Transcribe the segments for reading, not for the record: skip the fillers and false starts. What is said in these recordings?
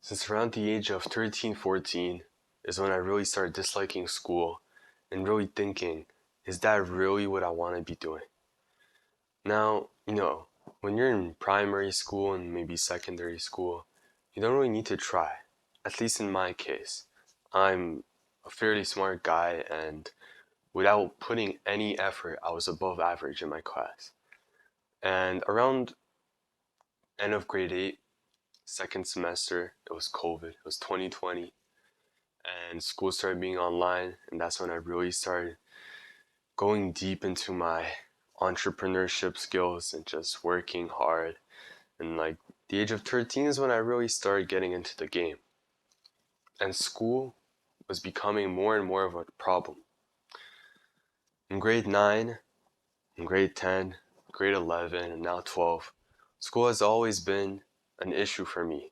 Since around the age of 13, 14 is when I really started disliking school and really thinking, is that really what I want to be doing? Now, when you're in primary school and maybe secondary school, you don't really need to try. At least in my case, I'm a fairly smart guy, and without putting any effort, I was above average in my class. And around end of grade 8, second semester, it was COVID, it was 2020, and school started being online, and that's when I really started going deep into my entrepreneurship skills and just working hard. And like the age of 13 is when I really started getting into the game. And school was becoming more and more of a problem. In grade 9, in grade 10, grade 11, and now 12, school has always been an issue for me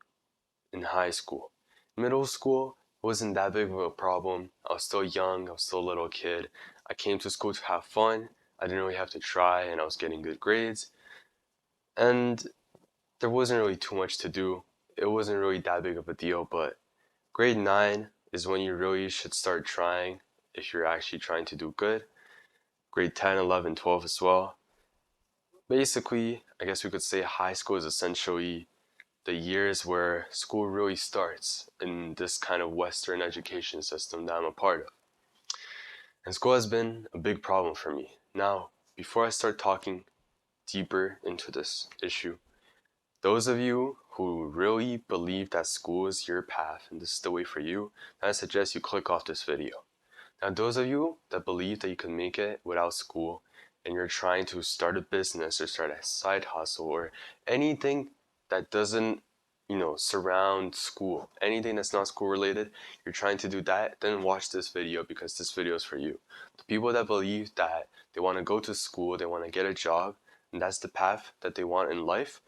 in high school. Middle school wasn't that big of a problem. I was still young, I was still a little kid. I came to school to have fun. I didn't really have to try, and I was getting good grades. And there wasn't really too much to do. It wasn't really that big of a deal, but grade 9 is when you really should start trying if you're actually trying to do good. Grade 10, 11, 12 as well. Basically, I guess we could say high school is essentially the years where school really starts in this kind of Western education system that I'm a part of. And school has been a big problem for me. Now, before I start talking deeper into this issue, those of you who really believe that school is your path and this is the way for you, I suggest you click off this video. Now, those of you that believe that you can make it without school and you're trying to start a business or start a side hustle or anything that doesn't, surround school, anything that's not school related, you're trying to do that, then watch this video because this video is for you. The people that believe that they want to go to school, they want to get a job, and that's the path that they want in life,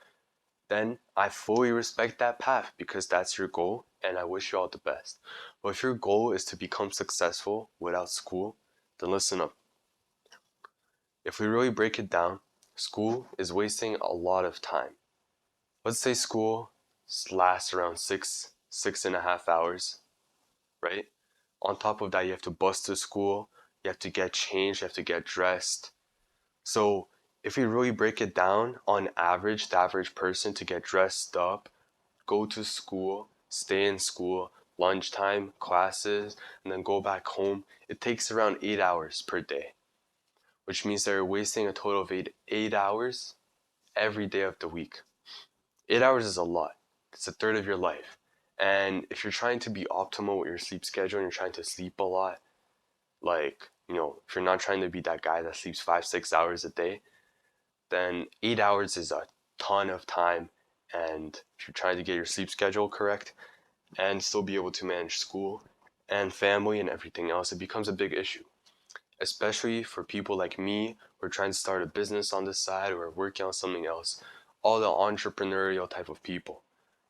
then I fully respect that path because that's your goal and I wish you all the best. But if your goal is to become successful without school, then listen up. If we really break it down, school is wasting a lot of time. Let's say school lasts around 6.5 hours, right? On top of that, you have to bus to school, you have to get changed, you have to get dressed. So if we really break it down, on average, the average person to get dressed up, go to school, stay in school, lunchtime, classes, and then go back home, it takes around 8 hours per day, which means they're wasting a total of eight hours every day of the week. 8 hours is a lot. It's a third of your life. And if you're trying to be optimal with your sleep schedule and you're trying to sleep a lot, like, if you're not trying to be that guy that sleeps 5, 6 hours a day, then 8 hours is a ton of time. And if you're trying to get your sleep schedule correct and still be able to manage school and family and everything else, it becomes a big issue. Especially for people like me who are trying to start a business on the side or working on something else, all the entrepreneurial type of people.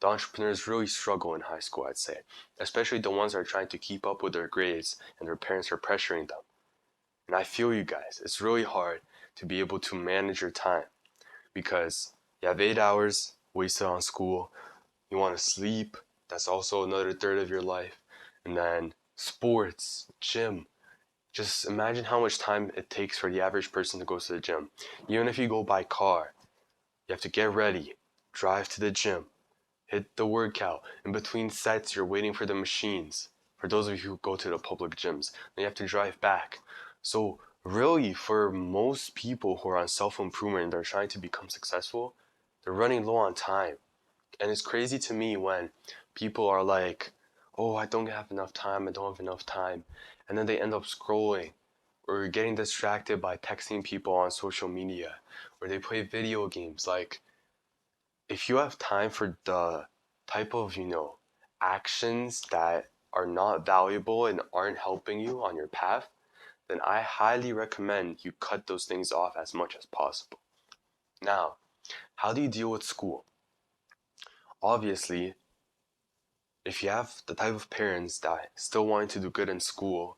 The entrepreneurs really struggle in high school, I'd say, especially the ones that are trying to keep up with their grades and their parents are pressuring them. And I feel you guys, it's really hard to be able to manage your time because you have 8 hours wasted on school, you want to sleep, that's also another third of your life, and then sports, gym. Just imagine how much time it takes for the average person to go to the gym. Even if you go by car, you have to get ready, drive to the gym, hit the workout. In between sets, you're waiting for the machines. For those of you who go to the public gyms, then you have to drive back. So really, for most people who are on self-improvement and they're trying to become successful, they're running low on time. And it's crazy to me when people are like, oh, I don't have enough time, I don't have enough time. And then they end up scrolling or getting distracted by texting people on social media or they play video games. Like, if you have time for the type of, actions that are not valuable and aren't helping you on your path, then I highly recommend you cut those things off as much as possible. Now, how do you deal with school? Obviously, if you have the type of parents that still want to do good in school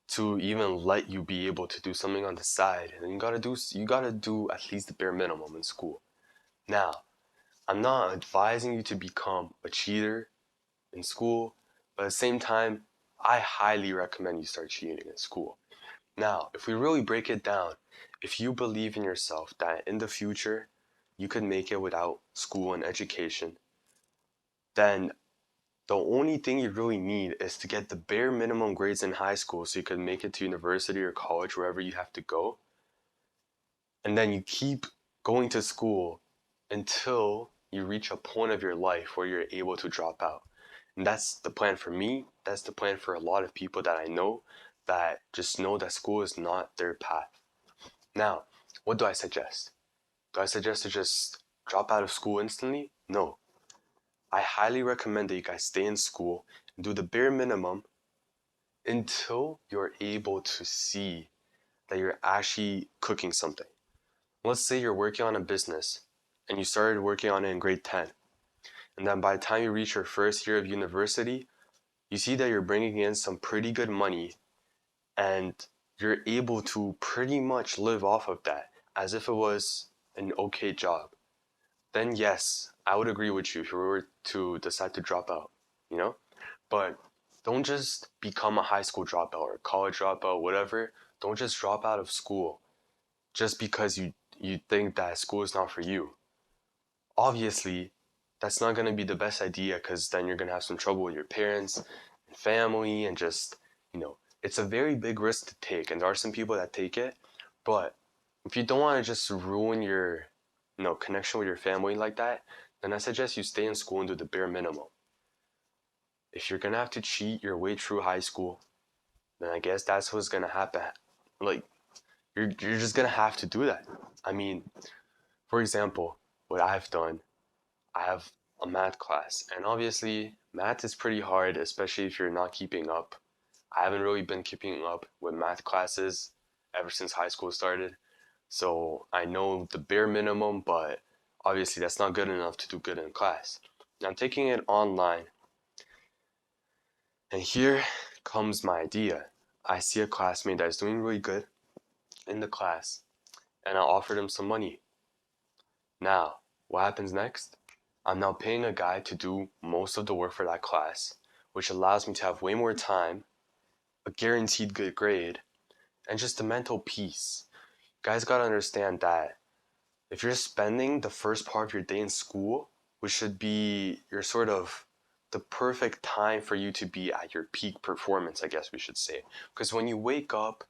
to even let you be able to do something on the side, then you gotta do at least the bare minimum in school. Now, I'm not advising you to become a cheater in school, but at the same time, I highly recommend you start cheating in school. Now, if we really break it down, if you believe in yourself that in the future you could make it without school and education, then the only thing you really need is to get the bare minimum grades in high school so you can make it to university or college, wherever you have to go. And then you keep going to school until you reach a point of your life where you're able to drop out. And that's the plan for me. That's the plan for a lot of people that I know that just know that school is not their path. Now, what do I suggest? Do I suggest to just drop out of school instantly? No. I highly recommend that you guys stay in school and do the bare minimum until you're able to see that you're actually cooking something. Let's say you're working on a business and you started working on it in grade 10. And then by the time you reach your first year of university, you see that you're bringing in some pretty good money and you're able to pretty much live off of that as if it was an okay job. Then yes, I would agree with you if you were to decide to drop out, you know? But don't just become a high school dropout or a college dropout, whatever. Don't just drop out of school just because you think that school is not for you. Obviously, that's not going to be the best idea because then you're going to have some trouble with your parents and family and just, it's a very big risk to take. And there are some people that take it. But if you don't want to just ruin your, connection with your family like that, then I suggest you stay in school and do the bare minimum. If you're going to have to cheat your way through high school, then I guess that's what's going to happen. Like, you're just going to have to do that. I mean, for example, what I've done, I have a math class, and obviously math is pretty hard, especially if you're not keeping up. I haven't really been keeping up with math classes ever since high school started, so I know the bare minimum, but obviously that's not good enough to do good in class. Now I'm taking it online, and here comes my idea. I see a classmate that is doing really good in the class, and I offered him some money. Now, what happens next? I'm now paying a guy to do most of the work for that class, which allows me to have way more time, a guaranteed good grade, and just a mental peace. You guys gotta understand that if you're spending the first part of your day in school, which should be your sort of the perfect time for you to be at your peak performance, I guess we should say. Because when you wake up,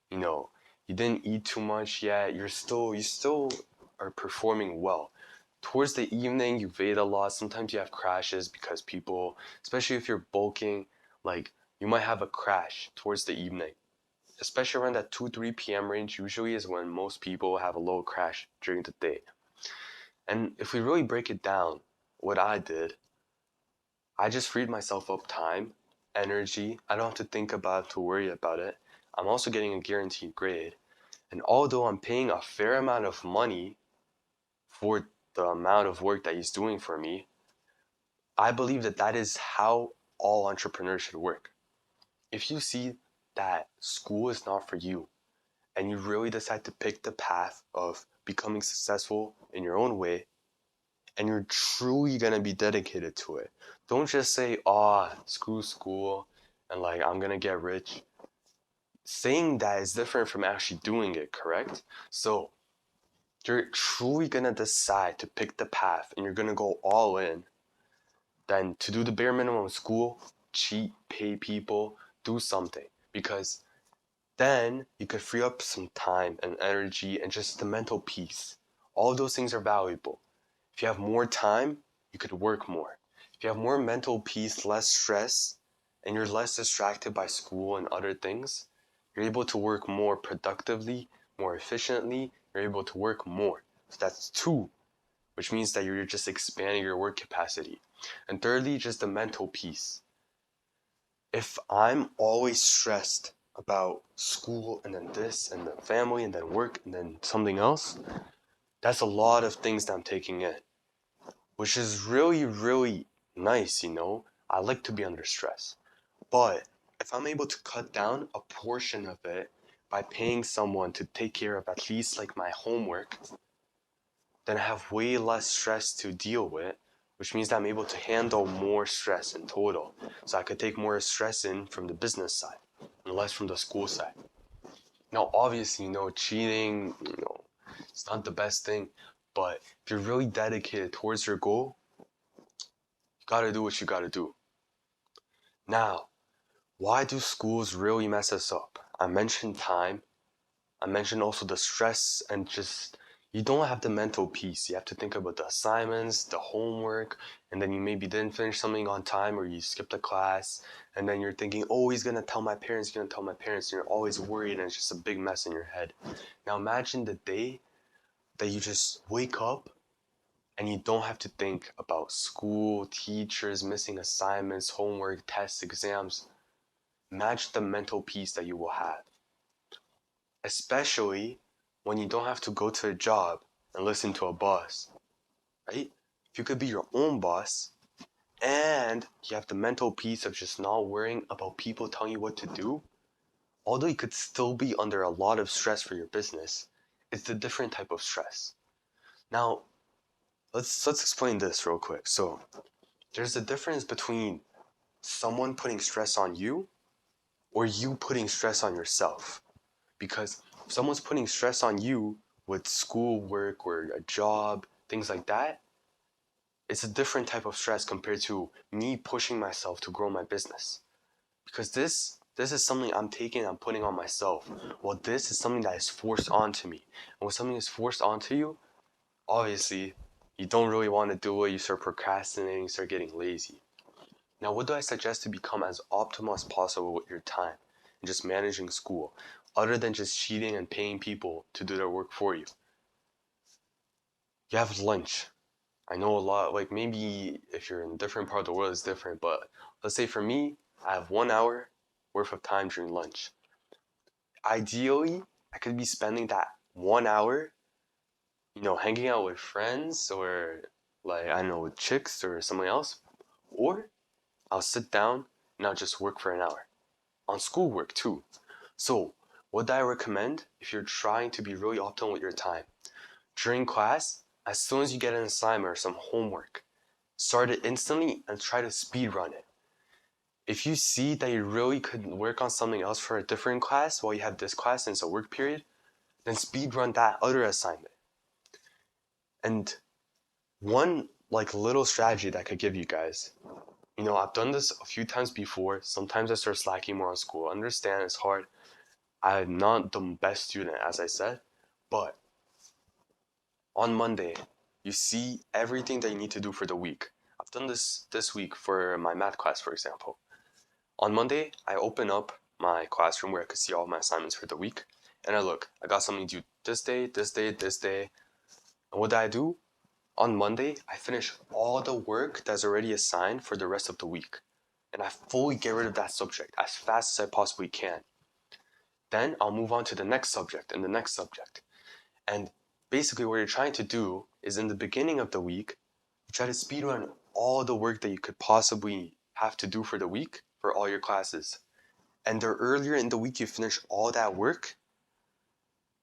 you didn't eat too much yet, you still are performing well. Towards the evening, you ate a lot. Sometimes you have crashes because people, especially if you're bulking, like you might have a crash towards the evening. Especially around that 2 3 p.m. range, usually is when most people have a low crash during the day. And if we really break it down, what I did, I just freed myself up time, energy. I don't have to think about to worry about it. I'm also getting a guaranteed grade. And although I'm paying a fair amount of money for the amount of work that he's doing for me, I believe that that is how all entrepreneurs should work. If you see that school is not for you and you really decide to pick the path of becoming successful in your own way and you're truly going to be dedicated to it, don't just say, oh, screw school and like I'm going to get rich. Saying that is different from actually doing it, correct? So you're truly going to decide to pick the path and you're going to go all in, then to do the bare minimum of school, cheat, pay people, do something. Because then you could free up some time and energy and just the mental peace. All of those things are valuable. If you have more time, you could work more. If you have more mental peace, less stress, and you're less distracted by school and other things, you're able to work more productively, more efficiently, you're able to work more. So that's two, which means that you're just expanding your work capacity. And thirdly, just the mental peace. If I'm always stressed about school and then this and then family and then work and then something else, that's a lot of things that I'm taking in, which is really, really nice. I like to be under stress. But if I'm able to cut down a portion of it by paying someone to take care of at least like my homework, then I have way less stress to deal with, which means that I'm able to handle more stress in total. So I could take more stress in from the business side and less from the school side. Now, obviously, cheating, it's not the best thing, but if you're really dedicated towards your goal, you gotta do what you gotta do. Now, why do schools really mess us up? I mentioned time. I mentioned also the stress and just you don't have the mental peace. You have to think about the assignments, the homework, and then you maybe didn't finish something on time or you skipped a class, and then you're thinking, oh, he's gonna tell my parents, and you're always worried and it's just a big mess in your head. Now imagine the day that you just wake up and you don't have to think about school, teachers, missing assignments, homework, tests, exams. Imagine the mental peace that you will have, especially when you don't have to go to a job and listen to a boss, right? If you could be your own boss and you have the mental peace of just not worrying about people telling you what to do, although you could still be under a lot of stress for your business, it's a different type of stress. Now, let's explain this real quick. So, there's a difference between someone putting stress on you or you putting stress on yourself. Because if someone's putting stress on you with schoolwork or a job, things like that, it's a different type of stress compared to me pushing myself to grow my business. Because this is something I'm putting on myself. Well, this is something that is forced onto me. And when something is forced onto you, obviously, you don't really want to do it. You start procrastinating, you start getting lazy. Now, what do I suggest to become as optimal as possible with your time and just managing school, other than just cheating and paying people to do their work for you? You have lunch. I know a lot, like maybe if you're in a different part of the world, it's different, but let's say for me, I have 1 hour worth of time during lunch. Ideally, I could be spending that 1 hour, hanging out with friends or like, I don't know, with chicks or something else, or I'll sit down and I'll just work for an hour on schoolwork too. So, what do I recommend if you're trying to be really optimal with your time? During class, as soon as you get an assignment or some homework, start it instantly and try to speed run it. If you see that you really could work on something else for a different class while you have this class and it's a work period, then speed run that other assignment. And one like little strategy that I could give you guys, I've done this a few times before. Sometimes I start slacking more on school. I understand it's hard. I'm not the best student, as I said, but on Monday, you see everything that you need to do for the week. I've done this week for my math class, for example. On Monday, I open up my classroom where I could see all my assignments for the week, and I look, I got something due this day, this day, this day. And what did I do? On Monday, I finish all the work that's already assigned for the rest of the week. And I fully get rid of that subject as fast as I possibly can. Then I'll move on to the next subject and the next subject. And basically what you're trying to do is in the beginning of the week, you try to speedrun all the work that you could possibly have to do for the week for all your classes. And the earlier in the week you finish all that work,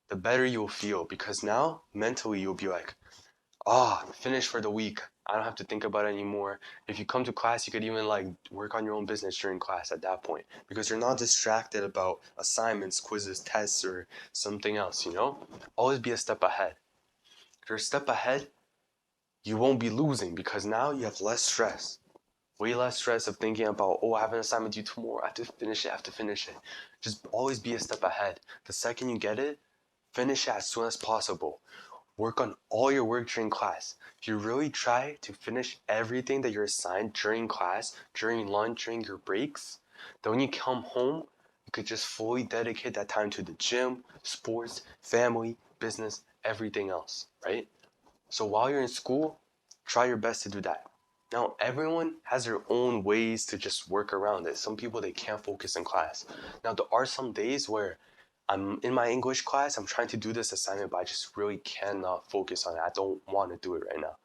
the better you'll feel because now mentally you'll be like, finished for the week. I don't have to think about it anymore. If you come to class, you could even like work on your own business during class at that point because you're not distracted about assignments, quizzes, tests, or something else, Always be a step ahead. If you're a step ahead, you won't be losing because now you have less stress. Way less stress of thinking about, I have an assignment due tomorrow. I have to finish it. Just always be a step ahead. The second you get it, finish it as soon as possible. Work on all your work during class. If you really try to finish everything that you're assigned during class, during lunch, during your breaks, then when you come home, you could just fully dedicate that time to the gym, sports, family, business, everything else, right? So while you're in school, try your best to do that. Now, everyone has their own ways to just work around it. Some people, they can't focus in class. Now, there are some days where I'm in my English class, I'm trying to do this assignment, but I just really cannot focus on it. I don't want to do it right now.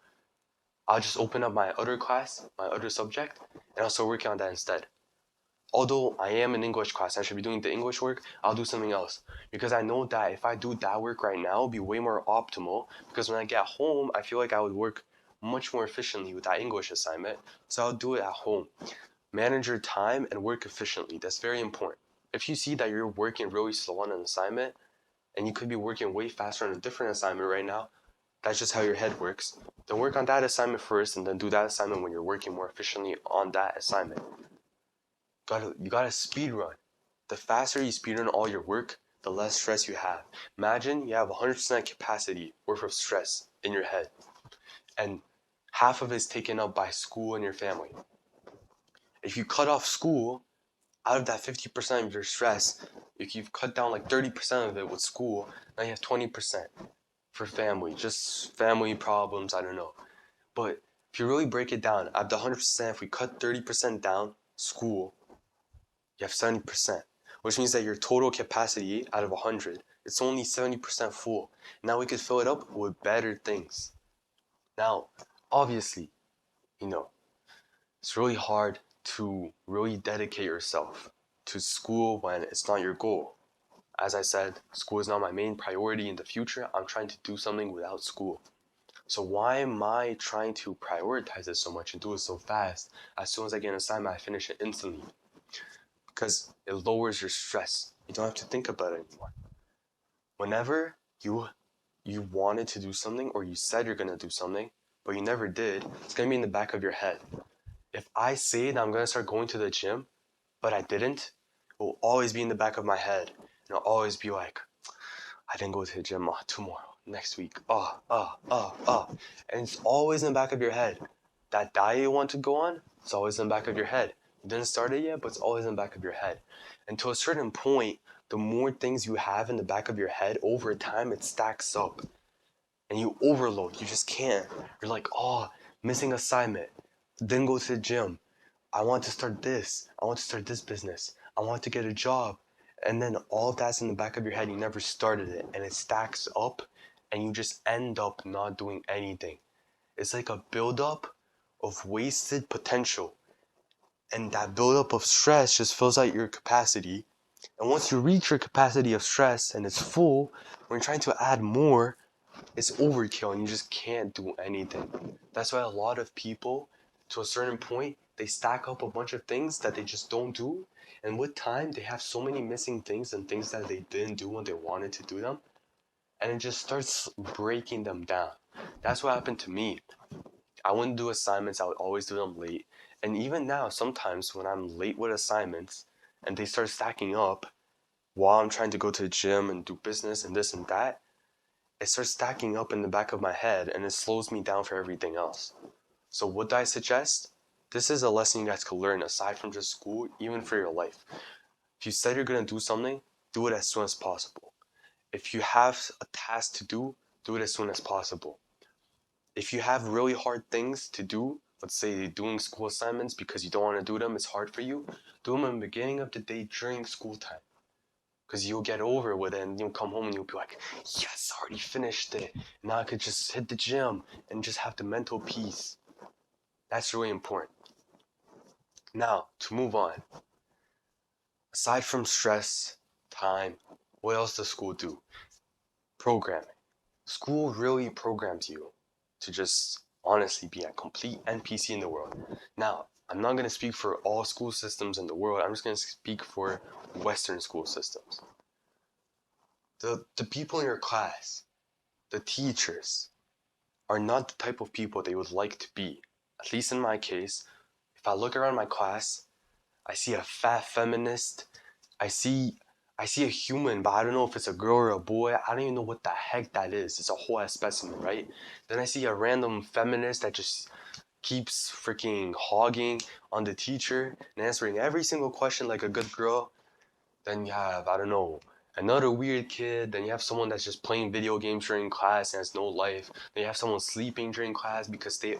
I'll just open up my other class, my other subject, and I'll start working on that instead. Although I am in English class, I should be doing the English work, I'll do something else. Because I know that if I do that work right now, it'll be way more optimal. Because when I get home, I feel like I would work much more efficiently with that English assignment. So I'll do it at home. Manage your time and work efficiently. That's very important. If you see that you're working really slow on an assignment, and you could be working way faster on a different assignment right now, that's just how your head works. Then work on that assignment first, and then do that assignment when you're working more efficiently on that assignment. You gotta speed run. The faster you speed run all your work, the less stress you have. Imagine you have 100% capacity worth of stress in your head, and half of it is taken up by school and your family. If you cut off school, out of that 50% of your stress, if you've cut down like 30% of it with school, now you have 20% for family, just family problems, I don't know. But if you really break it down, out of the 100%, if we cut 30% down, school, you have 70%, which means that your total capacity out of 100, it's only 70% full. Now we could fill it up with better things. Now, obviously, you know, it's really hard to really dedicate yourself to school when it's not your goal. As I said, school is not my main priority in the future. I'm trying to do something without school. So why am I trying to prioritize it so much and do it so fast? As soon as I get an assignment, I finish it instantly. Because it lowers your stress. You don't have to think about it anymore. Whenever you wanted to do something or you said you're gonna do something, but you never did, it's gonna be in the back of your head. If I say that I'm gonna start going to the gym, but I didn't, it will always be in the back of my head. And I'll always be like, I didn't go to the gym tomorrow, next week. And it's always in the back of your head. That diet you want to go on, it's always in the back of your head. You didn't start it yet, but it's always in the back of your head. And to a certain point, the more things you have in the back of your head, over time it stacks up. And you overload. You just can't. You're like, missing assignment. Didn't go to the gym. I want to start this. I want to start this business. I want to get a job. And then all of that's in the back of your head. You never started it. And it stacks up. And you just end up not doing anything. It's like a buildup of wasted potential. And that buildup of stress just fills out your capacity. And once you reach your capacity of stress and it's full, when you're trying to add more, it's overkill and you just can't do anything. That's why a lot of people, to a certain point, they stack up a bunch of things that they just don't do. And with time, they have so many missing things and things that they didn't do when they wanted to do them. And it just starts breaking them down. That's what happened to me. I wouldn't do assignments, I would always do them late. And even now, sometimes when I'm late with assignments and they start stacking up while I'm trying to go to the gym and do business and this and that, it starts stacking up in the back of my head and it slows me down for everything else. So what do I suggest? This is a lesson you guys could learn aside from just school, even for your life. If you said you're going to do something, do it as soon as possible. If you have a task to do it as soon as possible. If you have really hard things to do, let's say doing school assignments because you don't want to do them, it's hard for you, do them in the beginning of the day during school time. Because you'll get over with it and you'll come home and you'll be like, yes, I already finished it. Now I could just hit the gym and just have the mental peace. That's really important. Now, to move on. Aside from stress, time, what else does school do? Programming. School really programs you to just honestly be a complete NPC in the world. Now, I'm not going to speak for all school systems in the world. I'm just going to speak for Western school systems. The people in your class, the teachers, are not the type of people they would like to be. At least in my case, if I look around my class, I see a fat feminist. I see a human, but I don't know if it's a girl or a boy. I don't even know what the heck that is. It's a whole ass specimen, right? Then I see a random feminist that just keeps freaking hogging on the teacher and answering every single question like a good girl. Then you have, I don't know, another weird kid. Then you have someone that's just playing video games during class and has no life. Then you have someone sleeping during class because they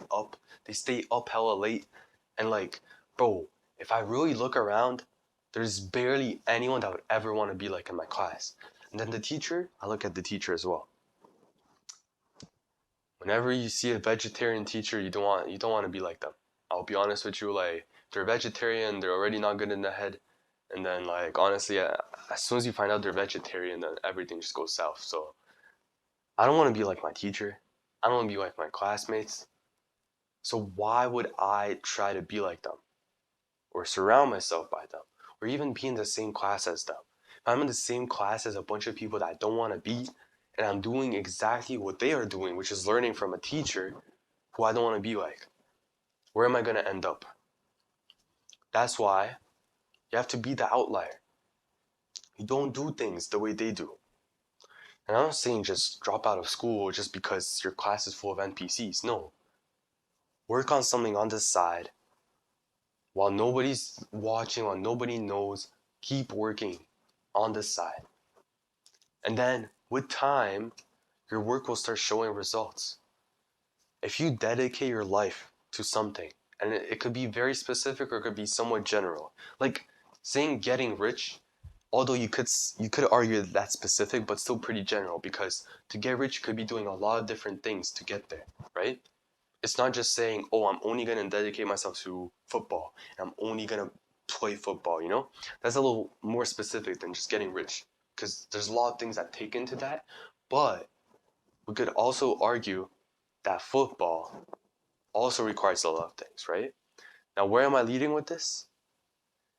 stay up hella late. And like, bro, if I really look around, there's barely anyone that would ever want to be like in my class. And then the teacher, I look at the teacher as well. Whenever you see a vegetarian teacher, you don't want to be like them. I'll be honest with you, like, they're vegetarian, they're already not good in the head. And then, like, honestly, as soon as you find out they're vegetarian, then everything just goes south. So I don't want to be like my teacher. I don't want to be like my classmates. So why would I try to be like them or surround myself by them or even be in the same class as them? If I'm in the same class as a bunch of people that I don't want to be and I'm doing exactly what they are doing, which is learning from a teacher who I don't want to be like, where am I going to end up? That's why you have to be the outlier. You don't do things the way they do. And I'm not saying just drop out of school just because your class is full of NPCs. No. Work on something on the side while nobody's watching, while nobody knows. Keep working on the side. And then with time, your work will start showing results. If you dedicate your life to something, and it could be very specific or it could be somewhat general. Like saying getting rich, although you could argue that's specific, but still pretty general, because to get rich you could be doing a lot of different things to get there, right? It's not just saying, oh, I'm only gonna dedicate myself to football, and I'm only gonna play football, you know? That's a little more specific than just getting rich, because there's a lot of things that take into that, but we could also argue that football also requires a lot of things, right? Now, where am I leading with this?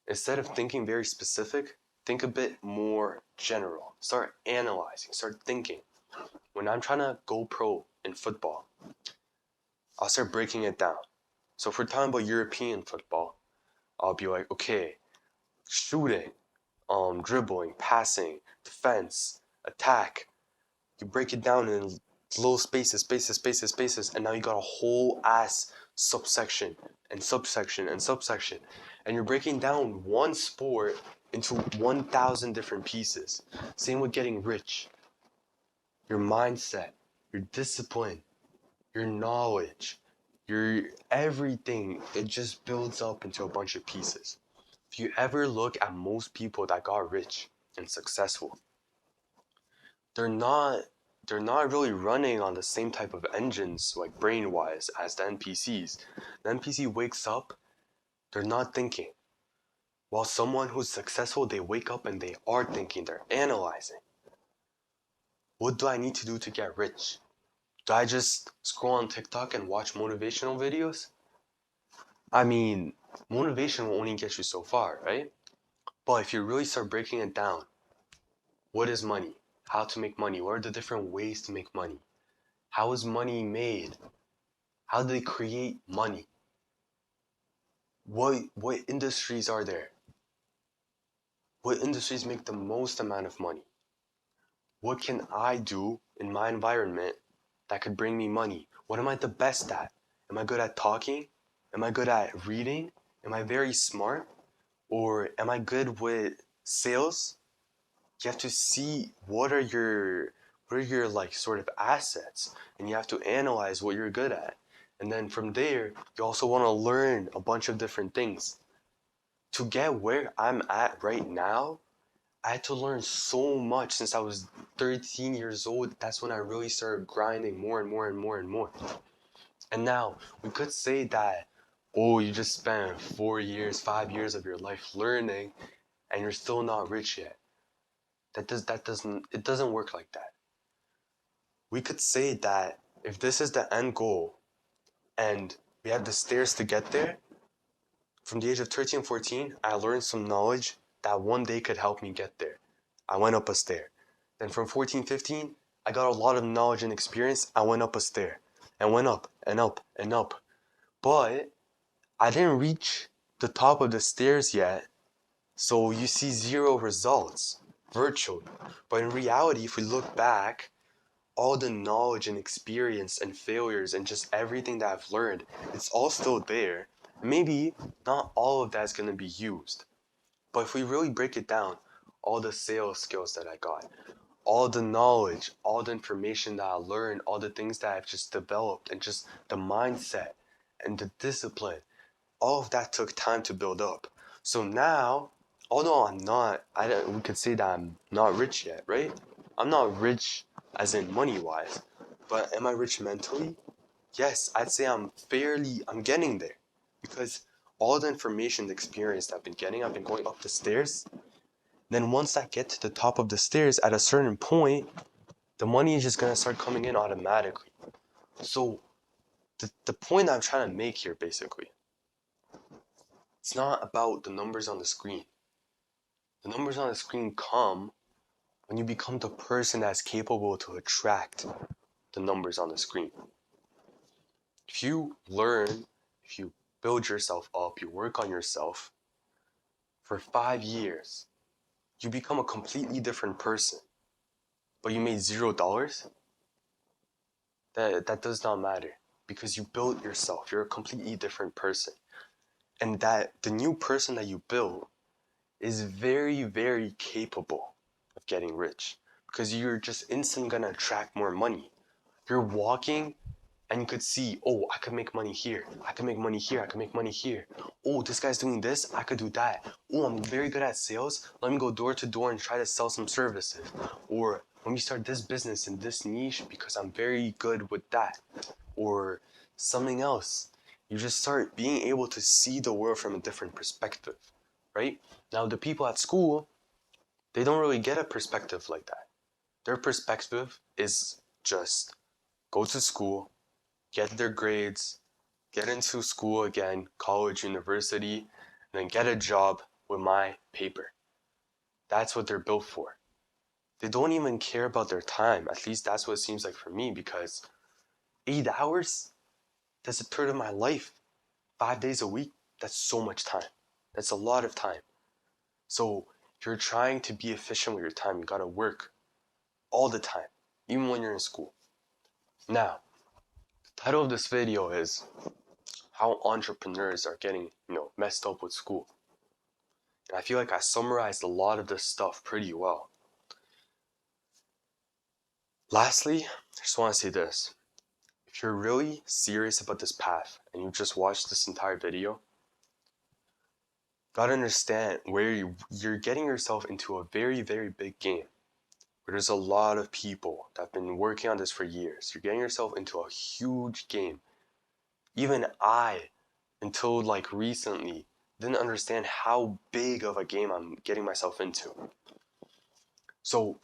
Instead of thinking very specific, think a bit more general. Start analyzing, start thinking. When I'm trying to go pro in football, I'll start breaking it down. So if we're talking about European football, I'll be like, okay, shooting, dribbling, passing, defense, attack. You break it down in little spaces, and now you got a whole ass subsection and subsection and subsection. And you're breaking down one sport into 1,000 different pieces. Same with getting rich. Your mindset, your discipline, your knowledge, your everything, it just builds up into a bunch of pieces. If you ever look at most people that got rich and successful, they're not they're not really running on the same type of engines, like brain wise, as the NPCs. The NPC wakes up, they're not thinking. While someone who's successful, they wake up and they are thinking, they're analyzing. What do I need to do to get rich? Do I just scroll on TikTok and watch motivational videos? I mean, motivation will only get you so far, right? But if you really start breaking it down, what is money? How to make money? What are the different ways to make money? How is money made? How do they create money? What industries are there? What industries make the most amount of money? What can I do in my environment that could bring me money? What am I the best at? Am I good at talking? Am I good at reading? Am I very smart? Or am I good with sales? You have to see what are your like sort of assets, and you have to analyze what you're good at. And then from there, you also want to learn a bunch of different things. To get where I'm at right now, I had to learn so much since I was 13 years old. That's when I really started grinding more and more and more and more. And now we could say that, oh, you just spent 4 years, 5 years of your life learning and you're still not rich yet. It doesn't work like that. We could say that if this is the end goal and we have the stairs to get there, from the age of 13, 14, I learned some knowledge that one day could help me get there. I went up a stair. Then from 14, 15, I got a lot of knowledge and experience. I went up a stair and went up and up and up. But I didn't reach the top of the stairs yet, so you see zero results virtually. But in reality, if we look back, all the knowledge and experience and failures and just everything that I've learned, it's all still there. Maybe not all of that's going to be used. But if we really break it down, all the sales skills that I got, all the knowledge, all the information that I learned, all the things that I've just developed, and just the mindset and the discipline, all of that took time to build up. So now, although we could say that I'm not rich yet, right? I'm not rich as in money wise, but am I rich mentally? Yes, I'd say I'm getting there. Because all the information, the experience that I've been going up the stairs. Then once I get to the top of the stairs at a certain point, the money is just gonna start coming in automatically. So the point I'm trying to make here basically, it's not about the numbers on the screen. The numbers on the screen come when you become the person that's capable to attract the numbers on the screen. If you learn, if you build yourself up, you work on yourself for 5 years, you become a completely different person, but you made $0, that does not matter because you built yourself. You're a completely different person. And that the new person that you build is very, very capable of getting rich because you're just instantly gonna attract more money. You're walking and you could see, oh, I could make money here. I could make money here. I could make money here. Oh, this guy's doing this. I could do that. Oh, I'm very good at sales. Let me go door to door and try to sell some services. Or let me start this business in this niche because I'm very good with that. Or something else. You just start being able to see the world from a different perspective, right? Now, the people at school, they don't really get a perspective like that. Their perspective is just go to school, get their grades, get into school again, college, university, and then get a job with my paper. That's what they're built for. They don't even care about their time. At least that's what it seems like for me because 8 hours, that's a third of my life. 5 days a week, that's so much time. That's a lot of time. So if you're trying to be efficient with your time, you gotta work all the time, even when you're in school. Now, the title of this video is how entrepreneurs are getting, messed up with school. And I feel like I summarized a lot of this stuff pretty well. Lastly, I just want to say this. If you're really serious about this path and you just watched this entire video, gotta understand where you're getting yourself into a very, very big game where there's a lot of people that have been working on this for years. You're getting yourself into a huge game. Even I, until like recently, didn't understand how big of a game I'm getting myself into. So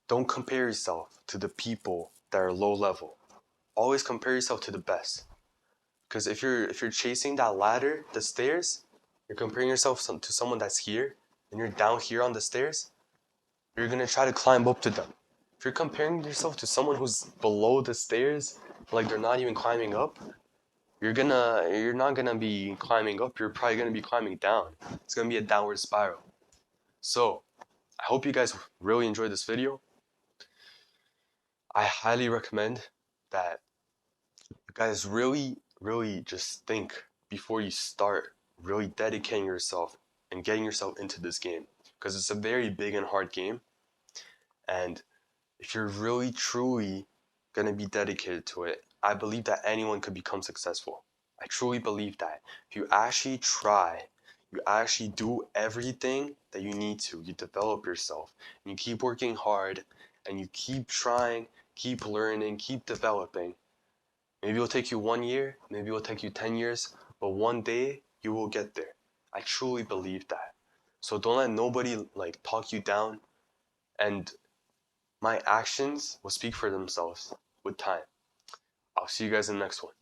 don't compare yourself to the people that are low level. Always compare yourself to the best. Because if you're chasing that ladder, the stairs, you're comparing yourself to someone that's here, and you're down here on the stairs, you're gonna try to climb up to them. If you're comparing yourself to someone who's below the stairs, like they're not even climbing up, you're not gonna be climbing up, you're probably gonna be climbing down. It's gonna be a downward spiral. So I hope you guys really enjoyed this video. I highly recommend that you guys really, really just think before you start really dedicating yourself and getting yourself into this game because it's a very big and hard game. And if you're really, truly going to be dedicated to it, I believe that anyone could become successful. I truly believe that. If you actually try, you actually do everything that you need to, you develop yourself, and you keep working hard, and you keep trying, keep learning, keep developing. Maybe it'll take you 1 year, maybe it'll take you 10 years, but one day you will get there. I truly believe that. So don't let nobody like talk you down, and my actions will speak for themselves with time. I'll see you guys in the next one.